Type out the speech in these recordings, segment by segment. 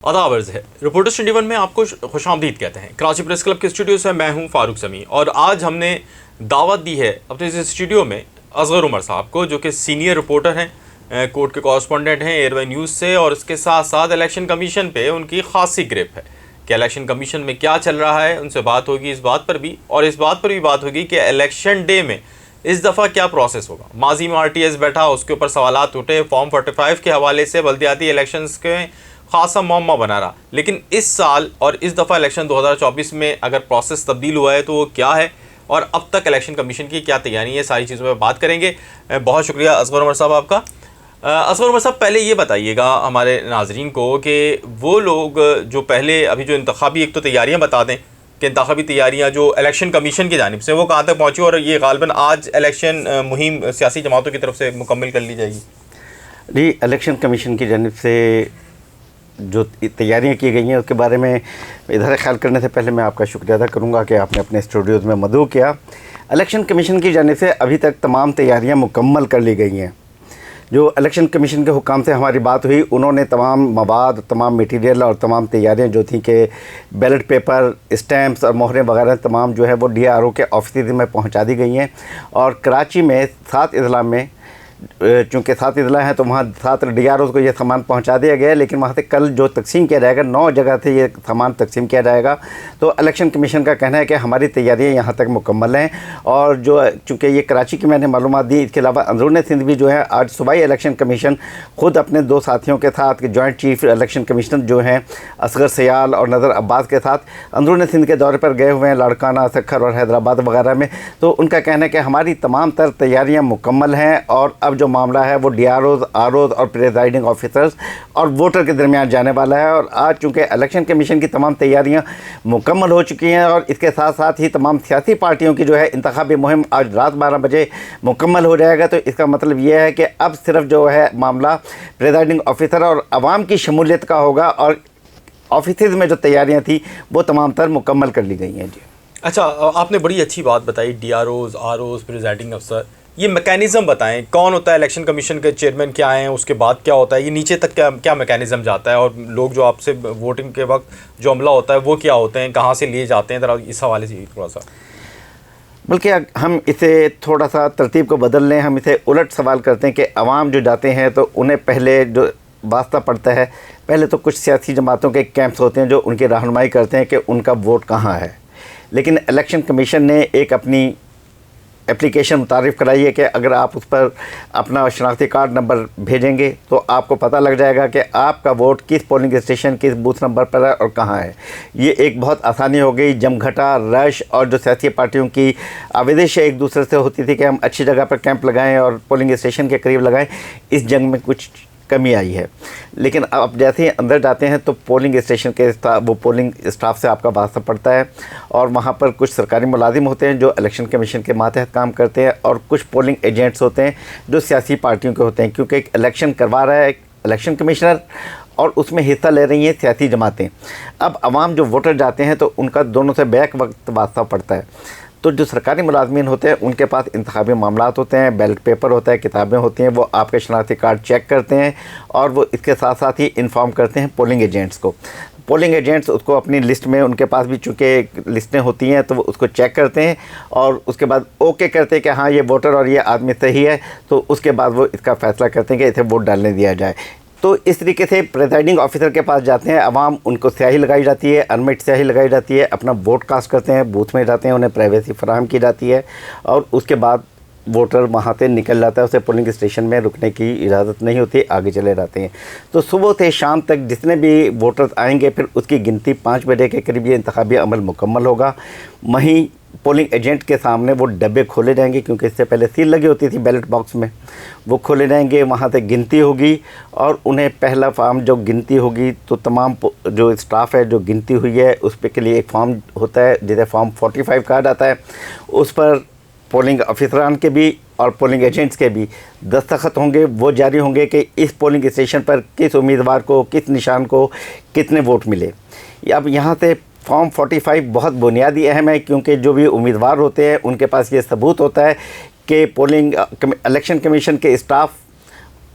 आदाब अर्ज़ है। रिपोर्टर्स 21 में आपको खुशामदीद कहते हैं। कराची प्रेस क्लब के स्टूडियो से मैं हूं फारूक समी और आज हमने दावत दी है अपने इस स्टूडियो में असगर उमर साहब को, जो कि सीनियर रिपोर्टर हैं, कोर्ट के कॉरस्पॉन्डेंट हैं एयरवे न्यूज़ से, और इसके साथ साथ इलेक्शन कमीशन पे उनकी खासी ग्रिप है कि इलेक्शन कमीशन में क्या चल रहा है। उनसे बात होगी इस बात पर भी, और इस बात पर भी बात होगी कि इलेक्शन डे में इस दफ़ा क्या प्रोसेस होगा। माजी में RTS बैठा, उसके ऊपर सवालात उठे, फॉर्म 45 के हवाले से बल्दियाती इलेक्शंस के खासा मौमा बना रहा। लेकिन इस साल और इस दफ़ा इलेक्शन 2024 में अगर प्रोसेस तब्दील हुआ है तो वो क्या है, और अब तक इलेक्शन कमीशन की क्या तैयारी है, सारी चीज़ों पर बात करेंगे। बहुत शुक्रिया असगर उमर साहब आपका। असगर उमर साहब, पहले ये बताइएगा हमारे नाजरीन को कि वो लोग जो पहले अभी जो इंतखाबी एक तो तैयारियाँ बता दें कि इंतखाबी तैयारियाँ जो इलेक्शन कमीशन की जानिब से वो कहाँ तक पहुँची, और ये गालिबन आज इलेक्शन मुहिम सियासी जमातों की तरफ से मुकम्मल कर ली जाएगी। जी, इलेक्शन कमीशन की जानिब से जो तैयारियां की गई हैं उसके बारे में इधर ख्याल करने से पहले मैं आपका शुक्रिया अदा करूंगा कि आपने अपने स्टूडियोज़ में मदऊ किया। इलेक्शन कमीशन की जानिब से अभी तक तमाम तैयारियां मुकम्मल कर ली गई हैं। जो इलेक्शन कमीशन के हुकाम से हमारी बात हुई, उन्होंने तमाम मवाद, तमाम मटीरियल और तमाम तैयारियाँ जो थी कि बैलेट पेपर, स्टैम्प्स और मोहरें वगैरह तमाम जो है वो DRO के ऑफिस में पहुँचा दी गई हैं। और कराची में 7 अजला में, चूँकि 7 अजला हैं तो वहाँ 7 DROs को ये सामान पहुँचा दिया गया है, लेकिन वहाँ से कल जो तकसीम किया जाएगा 9 जगह से ये सामान तकसीम किया जाएगा। तो इलेक्शन कमीशन का कहना है कि हमारी तैयारियाँ यहाँ तक मुकम्मल हैं। और जो चूँकि ये कराची की मैंने मालूमात दी, इसके अलावा अंदरून सिंध भी जो है आज सुबह ही इलेक्शन कमीशन खुद अपने 2 साथियों के साथ, जॉइंट चीफ इलेक्शन कमिश्नर जो हैं असगर सयाल और नज़र अब्बास के साथ अंदरून सिंध के दौरे पर गए हुए हैं, लाड़काना, सखर और हैदराबाद वगैरह में। तो उनका कहना है कि हमारी तमाम तर तैयारियाँ मुकम्मल हैं और अब जो मामला है वो DROs, ROs और प्रिजाइडिंग ऑफिसर्स और वोटर के दरमियान जाने वाला है। और आज चूँकि इलेक्शन कमीशन की तमाम तैयारियां मुकम्मल हो चुकी हैं और इसके साथ साथ ही तमाम सियासी पार्टियों की जो है इंतखाबी मुहिम आज रात 12 बजे मुकम्मल हो जाएगा। तो इसका मतलब ये है कि अब सिर्फ जो है मामला प्रिजाइडिंग ऑफिसर और आवाम की शमूलियत का होगा, और ऑफिस में जो तैयारियाँ थी वो तमाम तर मुकम्मल कर ली गई हैं। जी अच्छा, आपने बड़ी अच्छी बात बताई, DROs, ROs, प्रिजाइडिंग अफसर, ये मैकेनिज़्म बताएं, कौन होता है इलेक्शन कमीशन के चेयरमैन, क्या हैं, उसके बाद क्या होता है, ये नीचे तक क्या क्या मैकेनिज़्म जाता है, और लोग जो आपसे वोटिंग के वक्त जो अमला होता है वो क्या होते हैं, कहाँ से लिए जाते हैं, ज़रा इस हवाले से थोड़ा सा। बल्कि हम इसे थोड़ा सा तरतीब को बदल लें, हम इसे उलट सवाल करते हैं कि अवाम जो जाते हैं तो उन्हें पहले जो वास्ता पड़ता है, पहले तो कुछ सियासी जमातों के कैंप्स होते हैं जो उनकी रहनुमाई करते हैं कि उनका वोट कहाँ है। लेकिन इलेक्शन कमीशन ने एक अपनी एप्लीकेशन मुतारिफ़ कराई है कि अगर आप उस पर अपना शनाख्ती कार्ड नंबर भेजेंगे तो आपको पता लग जाएगा कि आपका वोट किस पोलिंग स्टेशन, किस बूथ नंबर पर है और कहाँ है। ये एक बहुत आसानी हो गई। जमघटा, रश और जो सियासी पार्टियों की आवेदश एक दूसरे से होती थी कि हम अच्छी जगह पर कैंप लगाएं और पोलिंग स्टेशन के करीब लगाएं, इस जंग में कुछ कमी आई है। लेकिन अब जैसे ही अंदर जाते हैं तो पोलिंग स्टेशन के वो पोलिंग स्टाफ से आपका वास्ता पड़ता है, और वहाँ पर कुछ सरकारी मुलाजिम होते हैं जो इलेक्शन कमीशन के मातहत काम करते हैं, और कुछ पोलिंग एजेंट्स होते हैं जो सियासी पार्टियों के होते हैं, क्योंकि एक इलेक्शन करवा रहा है इलेक्शन कमिश्नर और उसमें हिस्सा ले रही हैं सियासी जमातें। अब आवाम जो वोटर जाते हैं तो उनका दोनों से बैक वक्त वास्ता पड़ता है। तो जो सरकारी मुलाजमीन होते हैं उनके पास इंतखाबी मामलात होते हैं, बैलेट पेपर होता है, किताबें होती हैं, वो आपके शनाख्ती कार्ड चेक करते हैं और वो इसके साथ साथ ही इन्फॉर्म करते हैं पोलिंग एजेंट्स को। पोलिंग एजेंट्स उसको अपनी लिस्ट में, उनके पास भी चूँकि लिस्टें होती हैं, तो वो उसको चेक करते हैं और उसके बाद ओके करते हैं कि हाँ ये वोटर और ये आदमी सही है। तो उसके बाद वो इसका फ़ैसला करते हैं कि इसे वोट डालने दिया जाए। तो इस तरीके से प्रिजाइडिंग ऑफिसर के पास जाते हैं अवाम, उनको स्याही लगाई जाती है, अनमिट स्याही लगाई जाती है, अपना वोट कास्ट करते हैं, बूथ में जाते हैं, उन्हें प्राइवेसी फराहम की जाती है, और उसके बाद वोटर वहाँ से निकल जाता है। उसे पोलिंग स्टेशन में रुकने की इजाज़त नहीं होती, आगे चले जाते हैं। तो सुबह से शाम तक जितने भी वोटर्स आएंगे, फिर उसकी गिनती 5 बजे के करीब ये इंतखाबी अमल मुकम्मल होगा। वहीं पोलिंग एजेंट के सामने वो डब्बे खोले जाएंगे, क्योंकि इससे पहले सील लगी होती थी बैलेट बॉक्स में, वो खोले जाएंगे, वहाँ से गिनती होगी और उन्हें पहला फॉर्म जो गिनती होगी तो तमाम जो स्टाफ है जो गिनती हुई है उस पे के लिए एक फॉर्म होता है जिसे फॉर्म 45 कहा जाता है। उस पर पोलिंग ऑफिसरान के भी और पोलिंग एजेंट्स के भी दस्तखत होंगे, वो जारी होंगे कि इस पोलिंग स्टेशन पर किस उम्मीदवार को, किस निशान को कितने वोट मिले। अब यहाँ से फॉर्म 45 बहुत बुनियादी अहम है, क्योंकि जो भी उम्मीदवार होते हैं उनके पास ये सबूत होता है कि पोलिंग इलेक्शन कमीशन के स्टाफ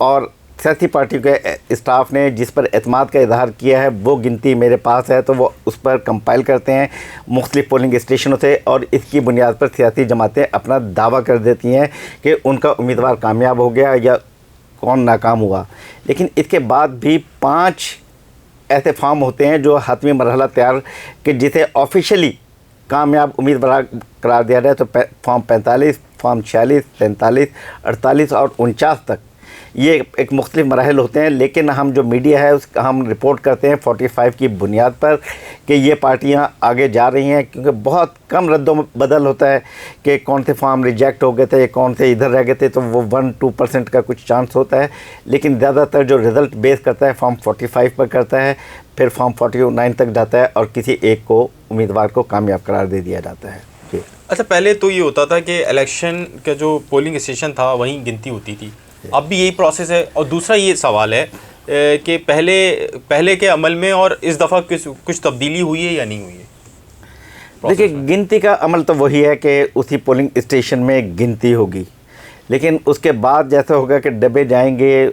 और सियासी पार्टियों के स्टाफ ने जिस पर एतमाद का इजहार किया है वो गिनती मेरे पास है, तो वो उस पर कंपाइल करते हैं मुख्तलिफ पोलिंग स्टेशनों से, और इसकी बुनियाद पर सियासी जमातें अपना दावा कर देती हैं कि उनका उम्मीदवार कामयाब हो गया या कौन नाकाम हुआ। लेकिन इसके बाद भी 5 ऐसे फॉर्म होते हैं जो हातमी मरहला तैयार कि जिसे ऑफिशियली कामयाब उम्मीदवार करार दिया जाए, तो फॉर्म 45, फॉर्म 46, 43, 48 और 49 तक ये एक मुख्तलिफ मराहल होते हैं। लेकिन हम जो मीडिया है उसका हम रिपोर्ट करते हैं 45 की बुनियाद पर कि ये पार्टियां आगे जा रही हैं, क्योंकि बहुत कम रद्दो बदल होता है कि कौन से फॉर्म रिजेक्ट हो गए थे, कौन से इधर रह गए थे, तो वो 1-2% का कुछ चांस होता है। लेकिन ज़्यादातर जो रिज़ल्ट बेस करता है फॉर्म 45 पर करता है, फिर फॉर्म 49 तक जाता है और किसी एक को उम्मीदवार को कामयाब करार दे दिया जाता है। जी। अच्छा, पहले तो ये होता था कि इलेक्शन का जो पोलिंग स्टेशन था वहीं गिनती होती थी, अब भी यही प्रोसेस है? और दूसरा ये सवाल है कि पहले के अमल में और इस दफ़ा कुछ तब्दीली हुई है या नहीं हुई है? देखिए, गिनती का अमल तो वही है कि उसी पोलिंग स्टेशन में गिनती होगी, लेकिन उसके बाद जैसा होगा कि डब्बे जाएंगे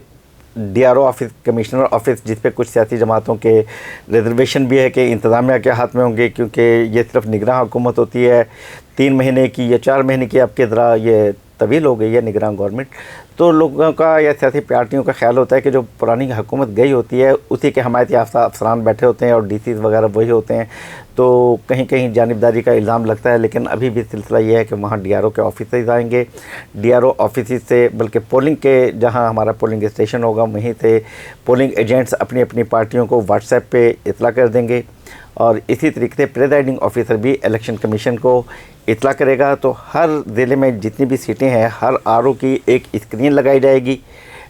डीआरओ ऑफिस, कमिश्नर ऑफिस, जिस पे कुछ सियासी जमातों के रिजर्वेशन भी है कि इंतज़ामिया के हाथ में होंगे, क्योंकि ये सिर्फ निगरान हुकूमत होती है 3 महीने की या 4 महीने की, आपके ज़रा ये तवील हो गई है निगरान गवर्नमेंट। तो लोगों का या सियासी पार्टियों का ख्याल होता है कि जो पुरानी हुकूमत गई होती है उसी के हमायत याफ्ता अफसरान बैठे होते हैं और डीसी वगैरह वही होते हैं, तो कहीं कहीं जानिबदारी का इल्ज़ाम लगता है। लेकिन अभी भी सिलसिला ये है कि वहाँ डीआरओ के ऑफिस आएंगे, डीआरओ ऑफिस से, बल्कि पोलिंग के जहाँ हमारा पोलिंग स्टेशन होगा वहीं से पोलिंग एजेंट्स अपनी अपनी पार्टियों को व्हाट्सएप पे इतला कर देंगे, और इसी तरीके से प्रिजाइडिंग ऑफिसर भी इलेक्शन कमीशन को इतला करेगा। तो हर ज़िले में जितनी भी सीटें हैं हर आरओ की एक स्क्रीन लगाई जाएगी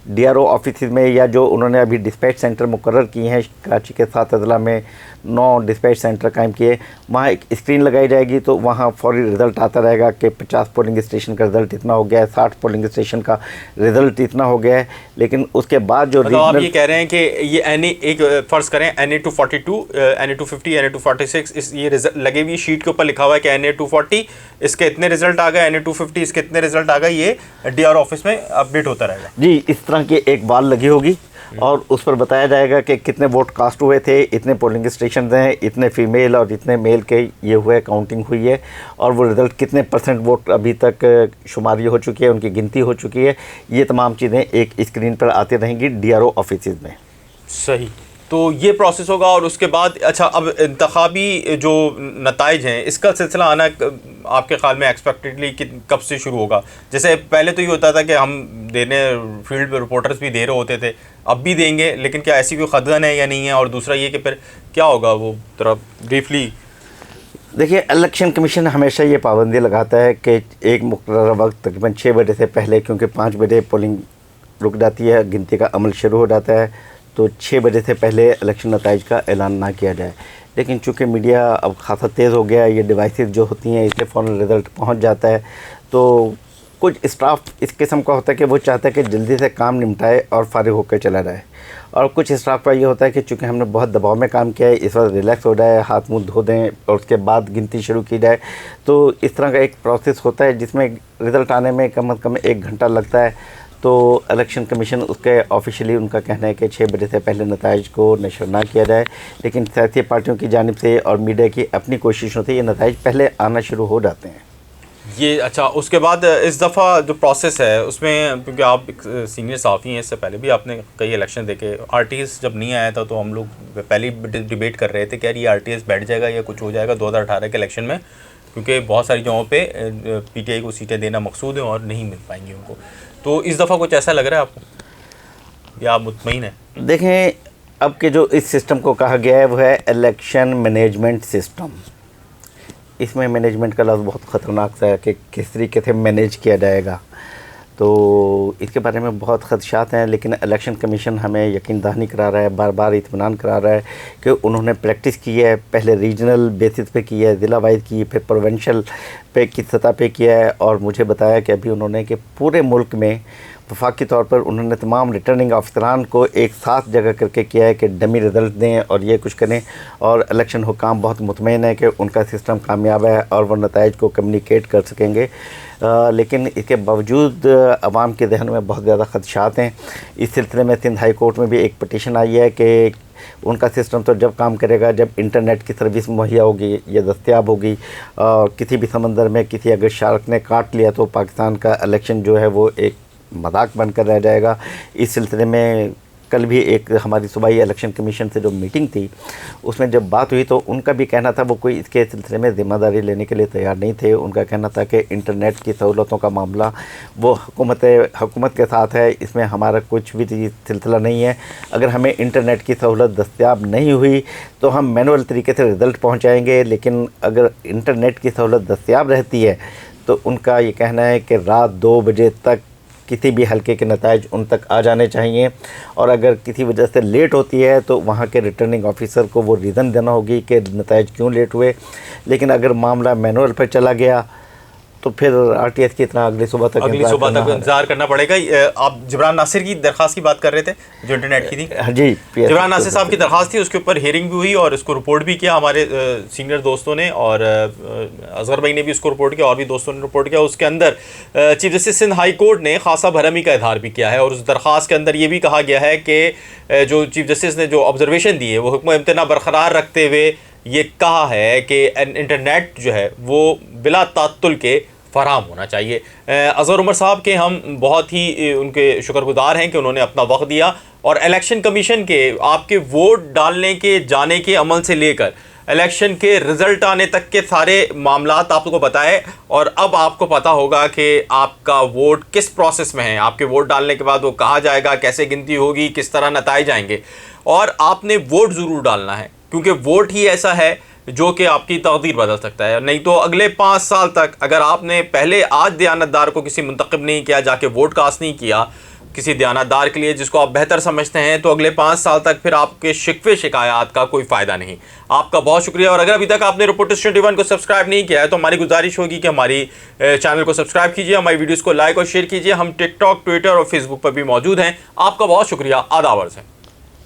डीआरओ ऑफिस में, या जो उन्होंने अभी डिस्पैच सेंटर मुकर्रर किए हैं कराची के 7 अजला में 9 डिस्पैच सेंटर कायम किए, वहाँ एक स्क्रीन लगाई जाएगी। तो वहाँ फौरी रिज़ल्ट आता रहेगा कि 50 पोलिंग स्टेशन का रिज़ल्ट इतना हो गया है, 60 पोलिंग स्टेशन का रिज़ल्ट इतना हो गया है। लेकिन उसके बाद जो मतलब आप ये कह रहे हैं कि ये एक फ़र्ज़ करें NA-242, NA-250, NA-246 इस ये रिजल्ट लगे हुई शीट के ऊपर लिखा हुआ है कि NA-240 इसके इतने रिज़ल्ट आ गए, NA-250 इसके इतने रिज़ल्ट आ गए, ये डीआरओ ऑफिस में अपडेट होता रहेगा। जी, इस तरह की एक बाल लगी होगी और उस पर बताया जाएगा कि कितने वोट कास्ट हुए थे, इतने पोलिंग स्टेशन हैं, इतने फीमेल और इतने मेल के ये हुए, काउंटिंग हुई है, और वो रिज़ल्ट कितने % वोट अभी तक शुमारी हो चुकी है, उनकी गिनती हो चुकी है। ये तमाम चीज़ें एक स्क्रीन पर आती रहेंगी डीआरओ ऑफिस में। सही, तो ये प्रोसेस होगा। और उसके बाद अच्छा, अब इंतखाबी जो नताइज हैं इसका सिलसिला आना आपके ख्याल में एक्सपेक्टेडली कब से शुरू होगा? जैसे पहले तो ये होता था कि हम देने फील्ड रिपोर्टर्स भी दे रहे होते थे, अब भी देंगे, लेकिन क्या ऐसी कोई खदगन है या नहीं है? और दूसरा ये कि फिर क्या होगा, वो थोड़ा ब्रीफली। देखिए, इलेक्शन कमीशन हमेशा ये पाबंदी लगाता है कि एक मुकर्रर वक्त तकरीबन 6 बजे से पहले, क्योंकि 5 बजे पोलिंग रुक जाती है, गिनती का अमल शुरू हो जाता है, तो 6 बजे से पहले इलेक्शन नताइज का ऐलान ना किया जाए। लेकिन चूँकि मीडिया अब खासा तेज़ हो गया है, ये डिवाइसेस जो होती हैं इससे फ़ौरन रिज़ल्ट पहुंच जाता है, तो कुछ स्टाफ इस किस्म का होता है कि वो चाहता है कि जल्दी से काम निपटाए और फारिग होकर चला जाए, और कुछ स्टाफ का ये होता है कि चूँकि हमने बहुत दबाव में काम किया है, इस वक्त रिलैक्स हो जाए, हाथ मुंह धो दें और उसके बाद गिनती शुरू की जाए। तो इस तरह का एक प्रोसेस होता है जिसमें रिज़ल्ट आने में कम से कम 1 घंटा लगता है। तो इलेक्शन कमीशन उसके ऑफिशियली उनका कहना है कि 6 बजे से पहले नताइज को नशर ना किया जाए, लेकिन सियासी पार्टियों की जानिब से और मीडिया की अपनी कोशिशों से ये नताइज पहले आना शुरू हो जाते हैं। ये अच्छा, उसके बाद इस दफ़ा जो प्रोसेस है उसमें, क्योंकि आप एक सीनियर साफ़ी हैं, इससे पहले भी आपने कई इलेक्शन देखे, RTS जब नहीं आया था तो हम लोग पहले डिबेट कर रहे थे कि यार ये RTS बैठ जाएगा या कुछ हो जाएगा 2018 के इलेक्शन में, क्योंकि बहुत सारी जगहों पे PTI को सीटें देना मकसूद है और नहीं मिल पाएंगी उनको। तो इस दफ़ा कुछ ऐसा लग रहा है आपको या आप मुतमईन हैं? देखें, अब के जो इस सिस्टम को कहा गया है वो है इलेक्शन मैनेजमेंट सिस्टम। इसमें मैनेजमेंट का लफ्ज़ बहुत ख़तरनाक सा है कि किस तरीके से मैनेज किया जाएगा, तो इसके बारे में बहुत ख़दशात हैं। लेकिन इलेक्शन कमीशन हमें यकीन दहानी करा रहा है, बार बार इत्मीनान करा रहा है कि उन्होंने प्रैक्टिस की है, पहले रीजनल बेसिस पे की है, ज़िला वाइज की, फिर प्रोविंशियल पे की सतह पे किया है, और मुझे बताया कि अभी उन्होंने कि पूरे मुल्क में वफाकी तौर पर उन्होंने तमाम रिटर्निंग अफसरान को एक साथ जगह करके किया है कि डमी रिज़ल्ट दें और ये कुछ करें, और इलेक्शन हुकाम बहुत मुतमईन है कि उनका सिस्टम कामयाब है और वो नताइज को कम्युनिकेट कर सकेंगे। लेकिन इसके बावजूद अवाम के जहन में बहुत ज़्यादा ख़दशात हैं। इस सिलसिले में सिंध हाई कोर्ट में भी एक पटिशन आई है कि उनका सिस्टम तो जब काम करेगा जब इंटरनेट की सर्विस मुहैया होगी या दस्तयाब होगी। किसी भी समंदर में किसी अगर शार्क ने काट लिया तो पाकिस्तान का इलेक्शन जो है वो एक मजाक बनकर रह जाएगा। इस सिलसिले में कल भी एक हमारी सूबाई इलेक्शन कमीशन से जो मीटिंग थी उसमें जब बात हुई तो उनका भी कहना था वो कोई इसके सिलसिले में ज़िम्मेदारी लेने के लिए तैयार नहीं थे। उनका कहना था कि इंटरनेट की सहूलतों का मामला वो हुकूमत के साथ है, इसमें हमारा कुछ भी सिलसिला नहीं है। अगर हमें इंटरनेट की सहूलत दस्तयाब नहीं हुई तो हम मैनुअल तरीके से रिज़ल्ट पहुँचाएँगे, लेकिन अगर इंटरनेट की सहूलत दस्तयाब रहती है तो उनका ये कहना है कि रात 2 बजे तक किसी भी हलके के नताइज उन तक आ जाने चाहिए, और अगर किसी वजह से लेट होती है तो वहाँ के रिटर्निंग ऑफिसर को वो रीज़न देना होगी कि नताइज क्यों लेट हुए। लेकिन अगर मामला मैनुअल पर चला गया तो फिर आरटीएस की तरह अगली सुबह तक इंतजार करना पड़ेगा। आप जिब्रान नासिर की दरख्वास्त की बात कर रहे थे जो इंटरनेट की थी। जी, जिब्रान नासिर साहब की दरख्वास्त थी, उसके ऊपर हियरिंग भी हुई और इसको रिपोर्ट भी किया हमारे सीनियर दोस्तों ने, और अजहर भाई ने भी इसको रिपोर्ट किया और भी दोस्तों ने रिपोर्ट किया। उसके अंदर chief justice Sindh high court ने खासा भरमी का इजहार भी किया है, और उस दरख्वास्त के अंदर ये भी कहा गया है कि जो चीफ जस्टिस ने जो ऑब्जर्वेशन दी है वो हुक्म इम्तना बरकरार रखते हुए ये कहा है कि इंटरनेट जो है वो बिला तात्तुल के फराहम होना चाहिए। अजहर उमर साहब के हम बहुत ही उनके शुक्रगुजार हैं कि उन्होंने अपना वक्त दिया और इलेक्शन कमीशन के आपके वोट डालने के जाने के अमल से लेकर इलेक्शन के रिज़ल्ट आने तक के सारे मामलात आपको बताए, और अब आपको पता होगा कि आपका वोट किस प्रोसेस में है। आपके वोट डालने के बाद वो कहाँ जाएगा, कैसे गिनती होगी, किस तरह नताइज आएंगे, और आपने वोट ज़रूर डालना है क्योंकि वोट ही ऐसा है जो कि आपकी तकदीर बदल सकता है। नहीं तो अगले 5 साल तक अगर आपने पहले आज दयानतदार को किसी मुंतखब नहीं किया, जाके वोट कास्ट नहीं किया किसी दयानतदार के लिए जिसको आप बेहतर समझते हैं, तो अगले 5 साल तक फिर आपके शिकवे शिकायत का कोई फ़ायदा नहीं। आपका बहुत शुक्रिया। और अगर अभी तक आपने रिपोर्टर्स 21 को सब्सक्राइब नहीं किया है तो हमारी गुजारिश होगी कि हमारी चैनल को सब्सक्राइब कीजिए, हमारी वीडियोज़ को लाइक और शेयर कीजिए। हम टिकटॉक, ट्विटर और फेसबुक पर भी मौजूद हैं। आपका बहुत शुक्रिया। आदाब अर्ज़ है।